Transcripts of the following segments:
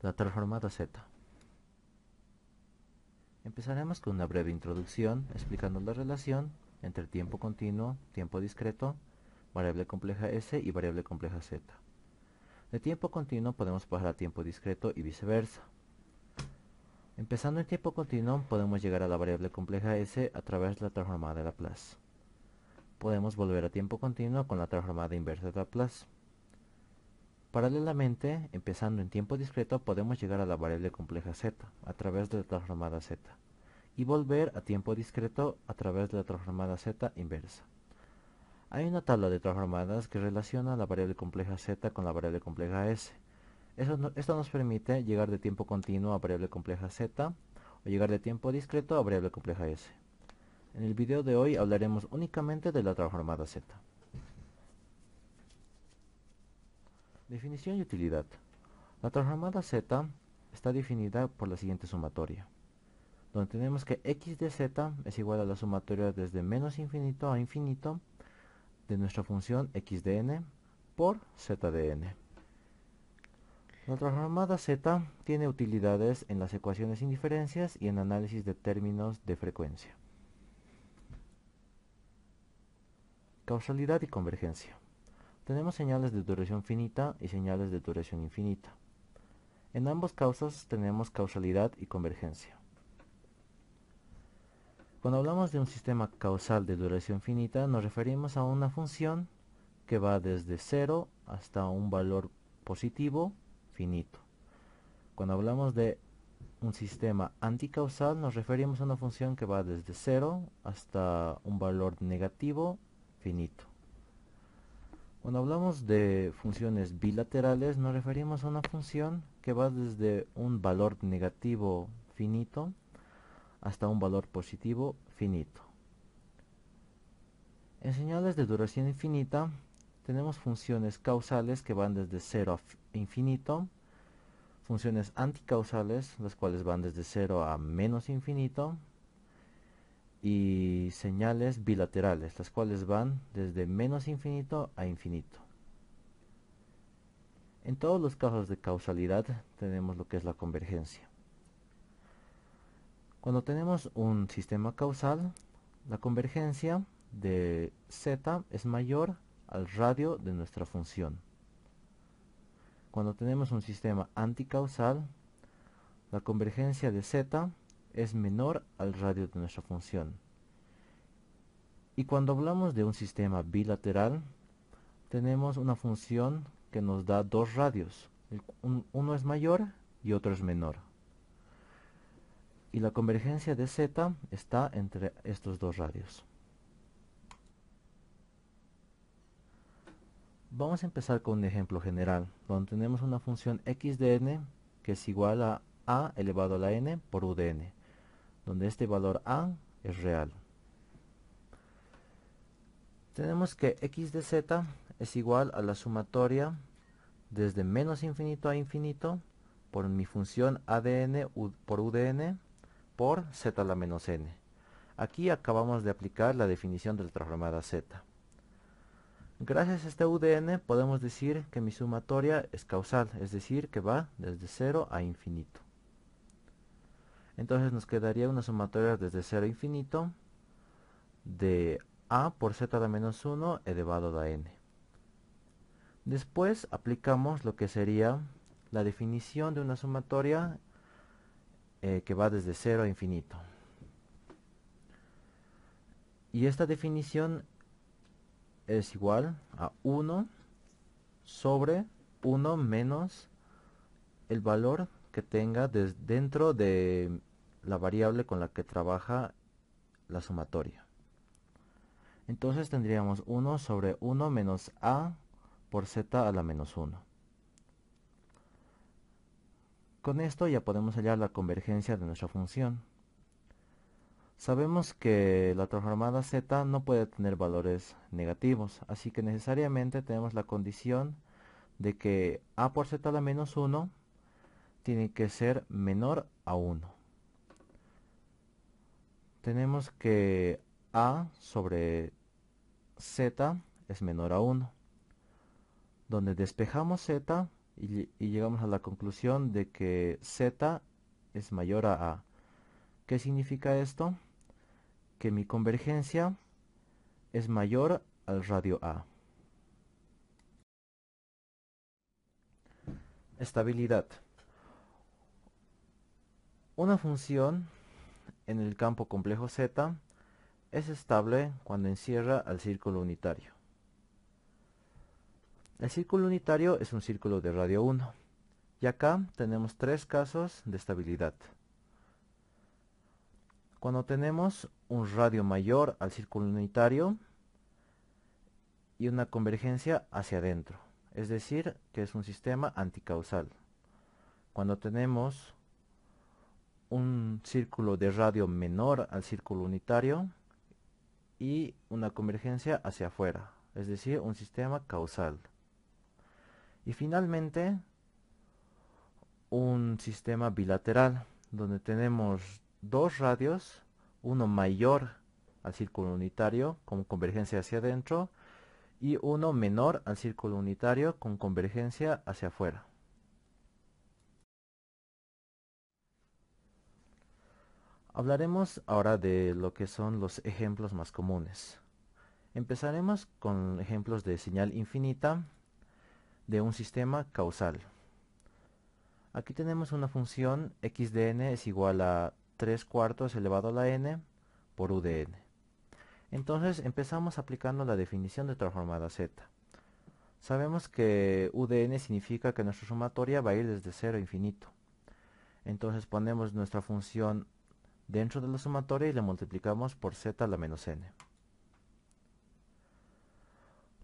La transformada z. Empezaremos con una breve introducción explicando la relación entre tiempo continuo, tiempo discreto, variable compleja s y variable compleja z. De tiempo continuo podemos pasar a tiempo discreto y viceversa. Empezando en tiempo continuo podemos llegar a la variable compleja s a través de la transformada de Laplace. Podemos volver a tiempo continuo con la transformada inversa de Laplace. Paralelamente, empezando en tiempo discreto, podemos llegar a la variable compleja z a través de la transformada z y volver a tiempo discreto a través de la transformada z inversa. Hay una tabla de transformadas que relaciona la variable compleja z con la variable compleja s. Esto nos permite llegar de tiempo continuo a variable compleja z o llegar de tiempo discreto a variable compleja s. En el video de hoy hablaremos únicamente de la transformada z. Definición y utilidad. La transformada z está definida por la siguiente sumatoria, donde tenemos que x de z es igual a la sumatoria desde menos infinito a infinito de nuestra función x de n por z de n. La transformada z tiene utilidades en las ecuaciones sin diferencias y en análisis de términos de frecuencia. Causalidad y convergencia. Tenemos señales de duración finita y señales de duración infinita. En ambos casos tenemos causalidad y convergencia. Cuando hablamos de un sistema causal de duración finita, nos referimos a una función que va desde 0 hasta un valor positivo finito. Cuando hablamos de un sistema anticausal, nos referimos a una función que va desde 0 hasta un valor negativo finito. Cuando hablamos de funciones bilaterales, nos referimos a una función que va desde un valor negativo finito hasta un valor positivo finito. En señales de duración infinita tenemos funciones causales que van desde 0 a infinito, funciones anticausales, las cuales van desde 0 a menos infinito, y señales bilaterales, las cuales van desde menos infinito a infinito. En todos los casos de causalidad tenemos lo que es la convergencia. Cuando tenemos un sistema causal, la convergencia de z es mayor al radio de nuestra función. Cuando tenemos un sistema anticausal, la convergencia de z es menor al radio de nuestra función. Y cuando hablamos de un sistema bilateral, tenemos una función que nos da dos radios. Uno es mayor y otro es menor. Y la convergencia de z está entre estos dos radios. Vamos a empezar con un ejemplo general, donde tenemos una función x de n que es igual a elevado a la n por u de n, donde este valor a es real. Tenemos que x de z es igual a la sumatoria desde menos infinito a infinito por mi función a de n por u de n por z a la menos n. Aquí acabamos de aplicar la definición de la transformada z. Gracias a este u de n podemos decir que mi sumatoria es causal, es decir, que va desde 0 a infinito. Entonces nos quedaría una sumatoria desde 0 a infinito de a por z a la menos 1 elevado a la n. Después aplicamos lo que sería la definición de una sumatoria que va desde 0 a infinito. Y esta definición es igual a 1 sobre 1 menos el valor que tenga dentro de la variable con la que trabaja la sumatoria. Entonces tendríamos 1 sobre 1 menos a por z a la menos 1. Con esto ya podemos hallar la convergencia de nuestra función. Sabemos que la transformada z no puede tener valores negativos, así que necesariamente tenemos la condición de que a por z a la menos 1 tiene que ser menor a 1. Tenemos que a sobre z es menor a 1, donde despejamos z y llegamos a la conclusión de que z es mayor a a. ¿Qué significa esto? Que mi convergencia es mayor al radio a. Estabilidad. Una función en el campo complejo z es estable cuando encierra al círculo unitario. El círculo unitario es un círculo de radio 1. Y acá tenemos tres casos de estabilidad. Cuando tenemos un radio mayor al círculo unitario y una convergencia hacia adentro, es decir, que es un sistema anticausal. Cuando tenemos un círculo de radio menor al círculo unitario y una convergencia hacia afuera, es decir, un sistema causal. Y finalmente, un sistema bilateral, donde tenemos dos radios, uno mayor al círculo unitario con convergencia hacia adentro y uno menor al círculo unitario con convergencia hacia afuera. Hablaremos ahora de lo que son los ejemplos más comunes. Empezaremos con ejemplos de señal infinita de un sistema causal. Aquí tenemos una función x de n es igual a 3 cuartos elevado a la n por u de n. Entonces empezamos aplicando la definición de transformada z. Sabemos que u de n significa que nuestra sumatoria va a ir desde 0 a infinito. Entonces ponemos nuestra función dentro de la sumatoria y la multiplicamos por z a la menos n.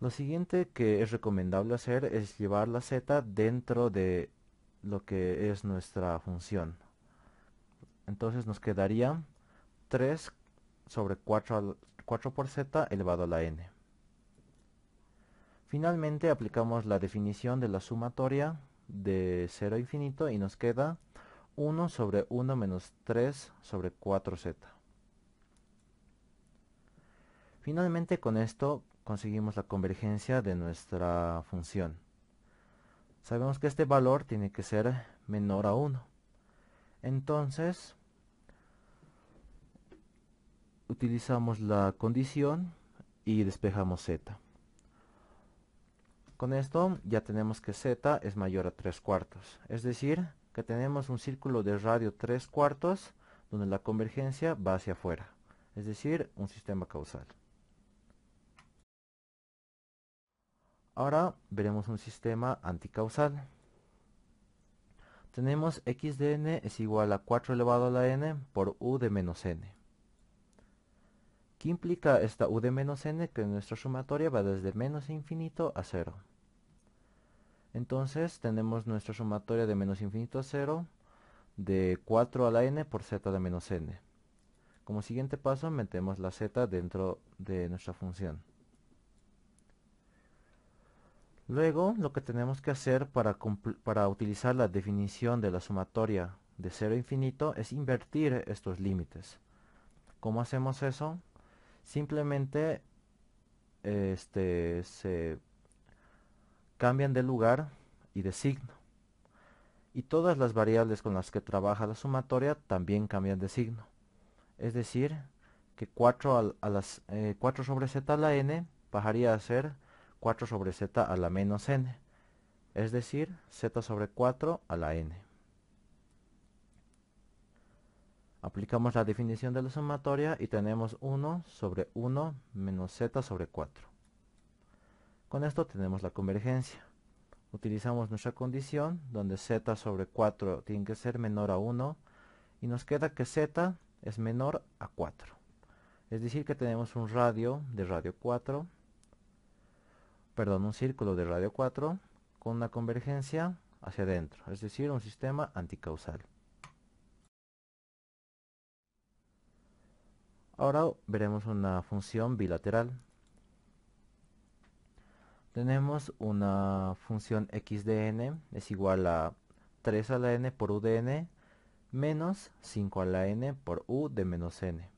Lo siguiente que es recomendable hacer es llevar la z dentro de lo que es nuestra función. Entonces nos quedaría 3 sobre 4 por z elevado a la n. Finalmente aplicamos la definición de la sumatoria de 0 a infinito y nos queda 1 sobre 1 menos 3 sobre 4z. Finalmente con esto conseguimos la convergencia de nuestra función. Sabemos que este valor tiene que ser menor a 1. Entonces utilizamos la condición y despejamos z. Con esto ya tenemos que z es mayor a 3 cuartos. Es decir, que tenemos un círculo de radio 3 cuartos donde la convergencia va hacia afuera. Es decir, un sistema causal. Ahora veremos un sistema anticausal. Tenemos x de n es igual a 4 elevado a la n por u de menos n. ¿Qué implica esta u de menos n? Que nuestra sumatoria va desde menos infinito a 0. Entonces tenemos nuestra sumatoria de menos infinito a 0 de 4 a la n por z a la menos n. Como siguiente paso metemos la z dentro de nuestra función. Luego lo que tenemos que hacer para utilizar la definición de la sumatoria de 0 a infinito es invertir estos límites. ¿Cómo hacemos eso? Simplemente se cambian de lugar y de signo. Y todas las variables con las que trabaja la sumatoria también cambian de signo. Es decir, que 4 sobre z a la n bajaría a ser 4 sobre z a la menos n. Es decir, z sobre 4 a la n. Aplicamos la definición de la sumatoria y tenemos 1 sobre 1 menos z sobre 4. Con esto tenemos la convergencia. Utilizamos nuestra condición donde z sobre 4 tiene que ser menor a 1 y nos queda que z es menor a 4. Es decir que tenemos un círculo de radio 4 con una convergencia hacia adentro, es decir, un sistema anticausal. Ahora veremos una función bilateral. Tenemos una función x de n es igual a 3 a la n por u de n menos 5 a la n por u de menos n.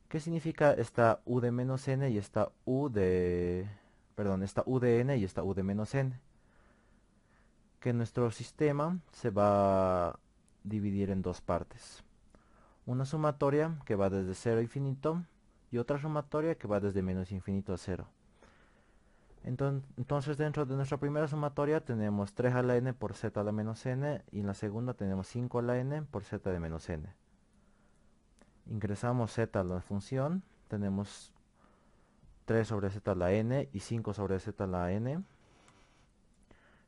¿Qué significa esta u de menos n y esta u de n y esta u de menos n? que nuestro sistema se va a dividir en dos partes. Una sumatoria que va desde 0 a infinito y otra sumatoria que va desde menos infinito a 0. Entonces dentro de nuestra primera sumatoria tenemos 3 a la n por z a la menos n y en la segunda tenemos 5 a la n por z de menos n. Ingresamos z a la función, tenemos 3 sobre z a la n y 5 sobre z a la n.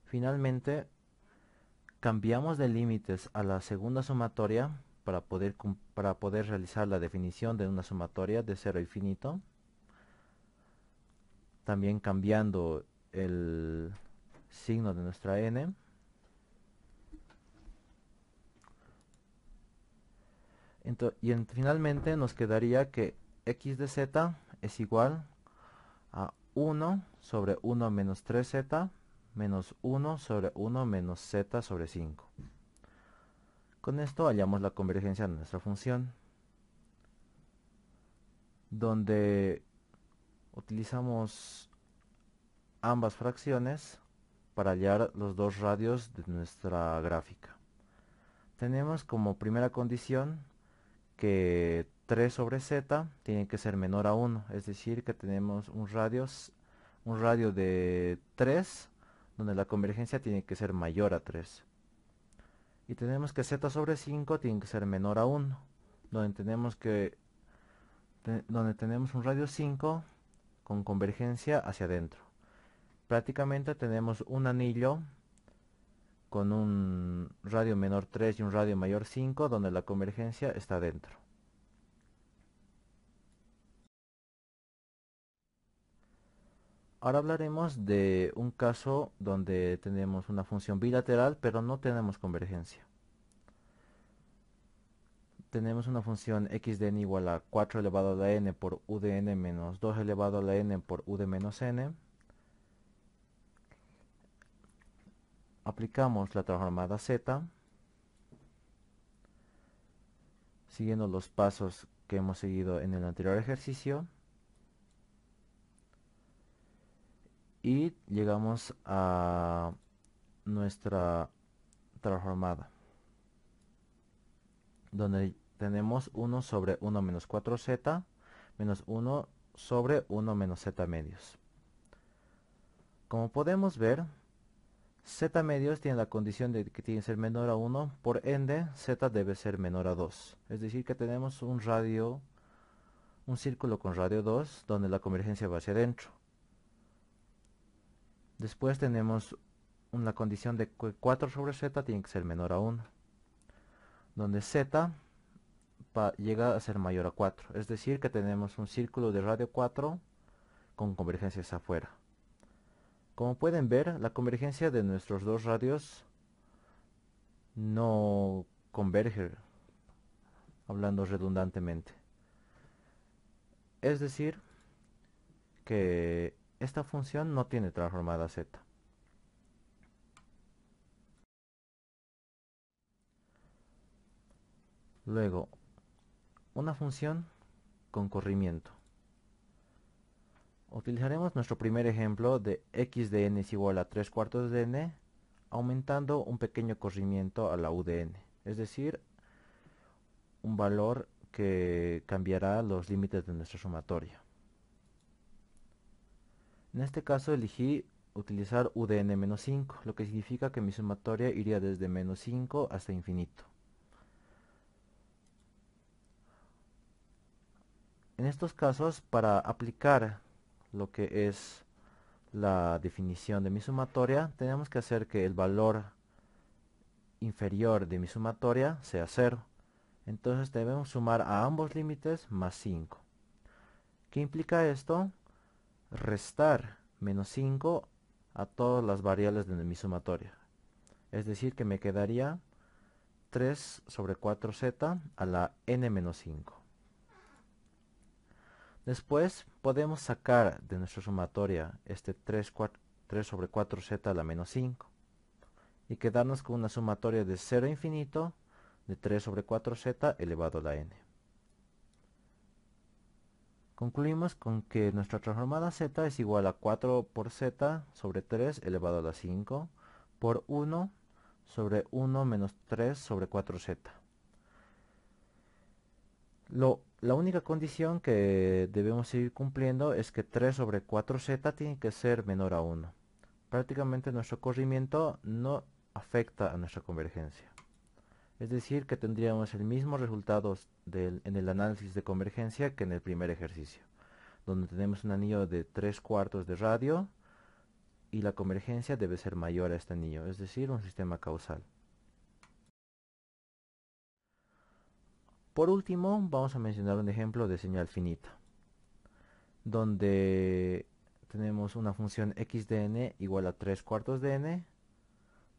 Finalmente cambiamos de límites a la segunda sumatoria para poder realizar la definición de una sumatoria de 0 a infinito. También cambiando el signo de nuestra n. Finalmente nos quedaría que x de z es igual a 1 sobre 1 menos 3z menos 1 sobre 1 menos z sobre 5. Con esto hallamos la convergencia de nuestra función, donde utilizamos ambas fracciones para hallar los dos radios de nuestra gráfica. Tenemos como primera condición que 3 sobre z tiene que ser menor a 1, es decir que tenemos un radio de 3 donde la convergencia tiene que ser mayor a 3. Y tenemos que z sobre 5 tiene que ser menor a 1, donde tenemos un radio 5 con convergencia hacia adentro. Prácticamente tenemos un anillo con un radio menor 3 y un radio mayor 5 donde la convergencia está dentro. Ahora hablaremos de un caso donde tenemos una función bilateral pero no tenemos convergencia. Tenemos una función x de n igual a 4 elevado a la n por u de n menos 2 elevado a la n por u de menos n. Aplicamos la transformada z, siguiendo los pasos que hemos seguido en el anterior ejercicio. Y llegamos a nuestra transformada, donde tenemos 1 sobre 1 menos 4z menos 1 sobre 1 menos z medios. Como podemos ver, z medios tiene la condición de que tiene que ser menor a 1, por ende z debe ser menor a 2. Es decir que tenemos un círculo con radio 2 donde la convergencia va hacia adentro. Después tenemos una condición de que 4 sobre z tiene que ser menor a 1, donde z llega a ser mayor a 4. Es decir que tenemos un círculo de radio 4 con convergencia hacia afuera. Como pueden ver, la convergencia de nuestros dos radios no converge, hablando redundantemente. Es decir que esta función no tiene transformada z. Luego, una función con corrimiento. Utilizaremos nuestro primer ejemplo de x de n es igual a 3 cuartos de n, aumentando un pequeño corrimiento a la u de n, es decir, un valor que cambiará los límites de nuestra sumatoria. En este caso elegí utilizar u de n menos 5, lo que significa que mi sumatoria iría desde menos 5 hasta infinito. En estos casos, para aplicar lo que es la definición de mi sumatoria, tenemos que hacer que el valor inferior de mi sumatoria sea 0. Entonces debemos sumar a ambos límites más 5. ¿Qué implica esto? Restar menos 5 a todas las variables de mi sumatoria. Es decir que me quedaría 3 sobre 4z a la n menos 5. Después podemos sacar de nuestra sumatoria este 3 sobre 4z a la menos 5 y quedarnos con una sumatoria de 0 a infinito de 3 sobre 4z elevado a la n. Concluimos con que nuestra transformada z es igual a 4 por z sobre 3 elevado a la 5 por 1 sobre 1 menos 3 sobre 4z. La única condición que debemos seguir cumpliendo es que 3 sobre 4z tiene que ser menor a 1. Prácticamente nuestro corrimiento no afecta a nuestra convergencia. Es decir, que tendríamos el mismo resultado en el análisis de convergencia que en el primer ejercicio, donde tenemos un anillo de 3/4 de radio y la convergencia debe ser mayor a este anillo, es decir, un sistema causal. Por último, vamos a mencionar un ejemplo de señal finita, donde tenemos una función x de n igual a 3/4 de n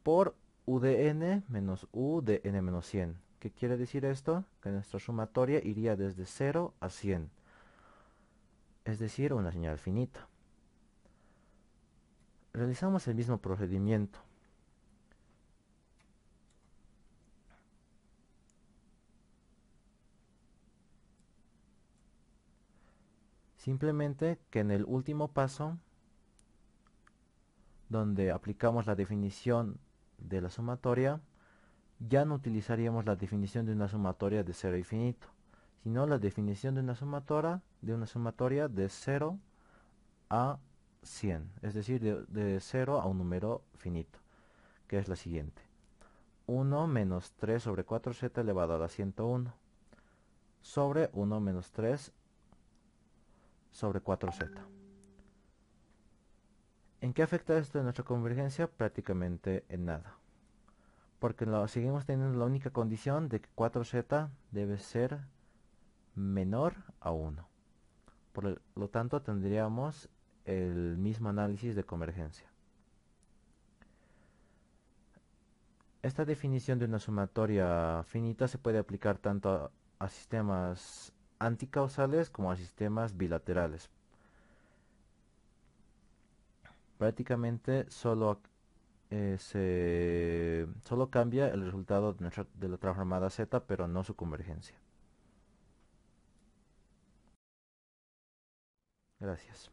por u de n menos u de n menos 100. ¿Qué quiere decir esto? Que nuestra sumatoria iría desde 0 a 100, es decir, una señal finita. Realizamos el mismo procedimiento. Simplemente que en el último paso, donde aplicamos la definición de la sumatoria, ya no utilizaríamos la definición de una sumatoria de 0 a infinito, sino la definición de una sumatoria de 0 a 100, es decir, de 0 a un número finito, que es la siguiente. 1 menos 3 sobre 4z elevado a la 101 sobre 1 menos 3 sobre 4z. ¿En qué afecta esto en nuestra convergencia? Prácticamente en nada, porque seguimos teniendo la única condición de que 4z debe ser menor a 1. Por lo tanto, tendríamos el mismo análisis de convergencia. Esta definición de una sumatoria finita se puede aplicar tanto a sistemas anticausales como a sistemas bilaterales. Prácticamente solo cambia el resultado de la transformada z, pero no su convergencia. Gracias.